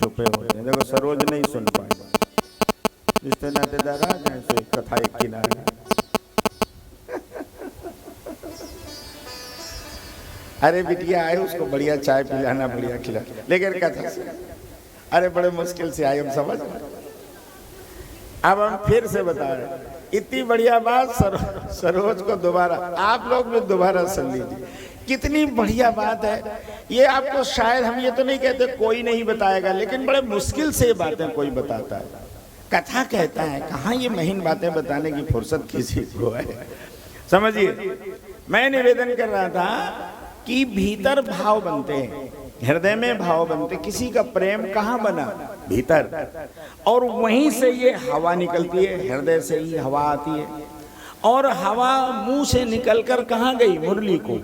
छुपे होते हैं। देखो सरोज नहीं सुन पाए, रिश्ते नातेदार आ जाए तो एक कथा एक किनारा। अरे बिटिया आए, उसको बढ़िया चाय पिलाना, बढ़िया खिला, लेकिन कथा अरे बड़े मुश्किल से आई, हम समझ। अब हम फिर से बता रहे, इतनी बढ़िया बात सरोज को दोबारा, आप लोग भी दोबारा सुन लीजिए, कितनी बढ़िया बात है ये। आपको शायद हम ये तो नहीं कहते कोई नहीं बताएगा, लेकिन बड़े मुश्किल से ये बातें कोई बताता है। कथा कहता है, कहाँ ये महीन बातें बताने की फुर्सत किसी को है। समझिए, मैं निवेदन कर रहा था कि भीतर भाव बनते हैं, हृदय में भाव बनते। किसी का प्रेम कहाँ बना? भीतर, और वहीं से ये हवा निकलती है, हृदय से ही हवा आती है, और हवा मुंह से निकलकर कहाँ गई? मुरली को।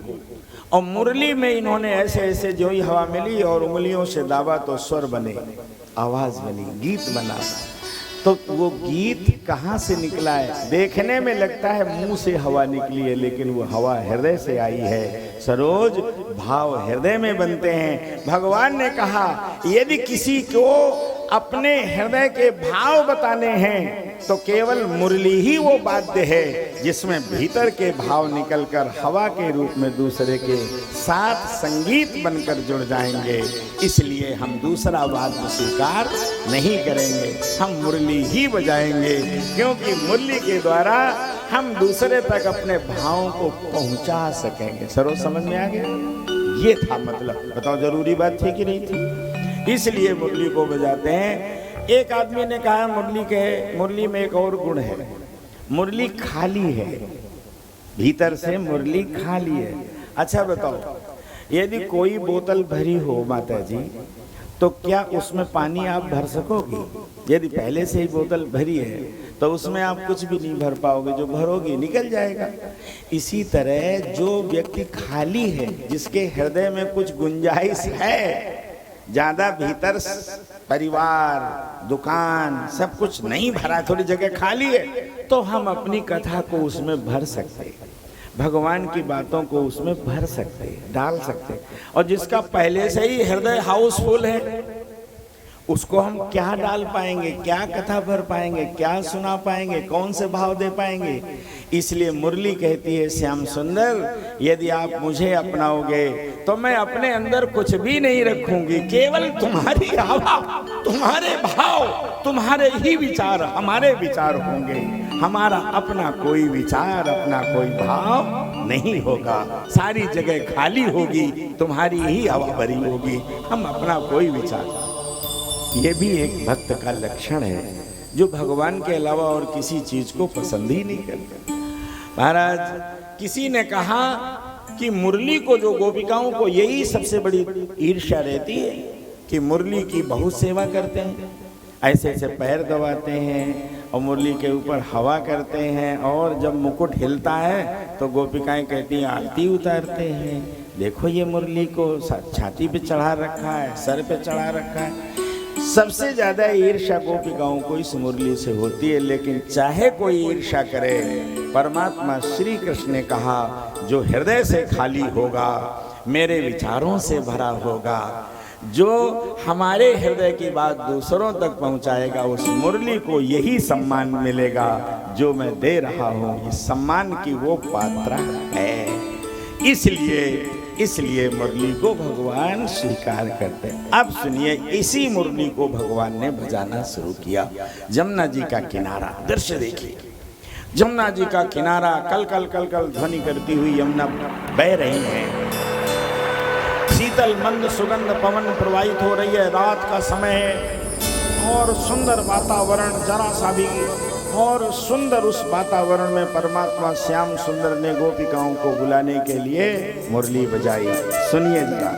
और मुरली में इन्होंने ऐसे ऐसे जो ही हवा मिली और उंगलियों से दाबा तो स्वर बने, आवाज बनी, गीत बना। तो वो गीत कहाँ से निकला है? देखने में लगता है मुंह से हवा निकली है, लेकिन वो हवा हृदय से आई है। सरोज, भाव हृदय में बनते हैं। भगवान ने कहा यदि किसी को अपने हृदय के भाव बताने हैं तो केवल मुरली ही वो वाद्य है जिसमें भीतर के भाव निकलकर हवा के रूप में दूसरे के साथ संगीत बनकर जुड़ जाएंगे। इसलिए हम दूसरा वाद्य स्वीकार नहीं करेंगे, हम मुरली ही बजाएंगे, क्योंकि मुरली के द्वारा हम दूसरे तक अपने भावों को पहुंचा सकेंगे। सरोज, समझ में आ गया? ये था मतलब। बताओ जरूरी बात थी कि नहीं थी? इसलिए मुरली को बजाते हैं। एक आदमी ने कहा मुरली में एक और गुण है, मुरली खाली है, भीतर से मुरली खाली है। अच्छा बताओ, यदि कोई बोतल भरी हो माता जी, तो क्या उसमें पानी आप भर सकोगे? यदि पहले से ही बोतल भरी है तो उसमें आप कुछ भी नहीं भर पाओगे, जो भरोगे निकल जाएगा। इसी तरह जो व्यक्ति खाली है, जिसके हृदय में कुछ गुंजाइश है, ज्यादा भीतर परिवार, दुकान, सब कुछ नहीं भरा, थोड़ी जगह खाली है, तो हम अपनी कथा को उसमें भर सकते हैं, भगवान की बातों को उसमें भर सकते हैं, डाल सकते हैं। और जिसका पहले से ही हृदय हाउसफुल है, उसको हम क्या डाल पाएंगे, क्या कथा भर पाएंगे, क्या सुना पाएंगे, कौन से भाव दे पाएंगे? इसलिए मुरली कहती है, श्याम सुंदर, यदि आप मुझे अपनाओगे तो मैं अपने अंदर कुछ भी नहीं रखूंगी, केवल तुम्हारी हवा, तुम्हारे भाव, तुम्हारे ही विचार हमारे विचार होंगे। हमारा अपना कोई विचार, अपना कोई भाव नहीं होगा, सारी जगह खाली होगी, तुम्हारी ही हवा भरी होगी, हम अपना कोई विचार। ये भी एक भक्त का लक्षण है, जो भगवान के अलावा और किसी चीज को पसंद ही नहीं करता। महाराज, किसी ने कहा कि मुरली को, जो गोपिकाओं को यही सबसे बड़ी ईर्ष्या रहती है कि मुरली की बहुत सेवा करते हैं, ऐसे ऐसे पैर दबाते हैं और मुरली के ऊपर हवा करते हैं, और जब मुकुट हिलता है तो गोपिकाएं कहती हैं, आरती उतारते हैं, देखो ये मुरली को छाती पे चढ़ा रखा है, सर पे चढ़ा रखा है। सबसे ज्यादा ईर्ष्या गोपिकाओं को इस मुरली से होती है। लेकिन चाहे कोई ईर्ष्या करे, परमात्मा श्री कृष्ण ने कहा, जो हृदय से खाली होगा, मेरे विचारों से भरा होगा, जो हमारे हृदय की बात दूसरों तक पहुंचाएगा, उस मुरली को यही सम्मान मिलेगा जो मैं दे रहा हूं। इस सम्मान की वो पात्र है। इसलिए मुरली को भगवान स्वीकार करते हैं। अब सुनिए, इसी मुरली को भगवान ने बजाना शुरू किया। जमुना जी का किनारा, दृश्य देखिए, जमुना जी का किनारा, कल कल कल कल ध्वनि करती हुई यमुना बह रही है, शीतल मंद सुगंध पवन प्रवाहित हो रही है, रात का समय है और सुंदर वातावरण, जरा सा भी, और सुंदर उस वातावरण में परमात्मा श्याम सुंदर ने गोपिकाओं को बुलाने के लिए मुरली बजाई। सुनिए जरा।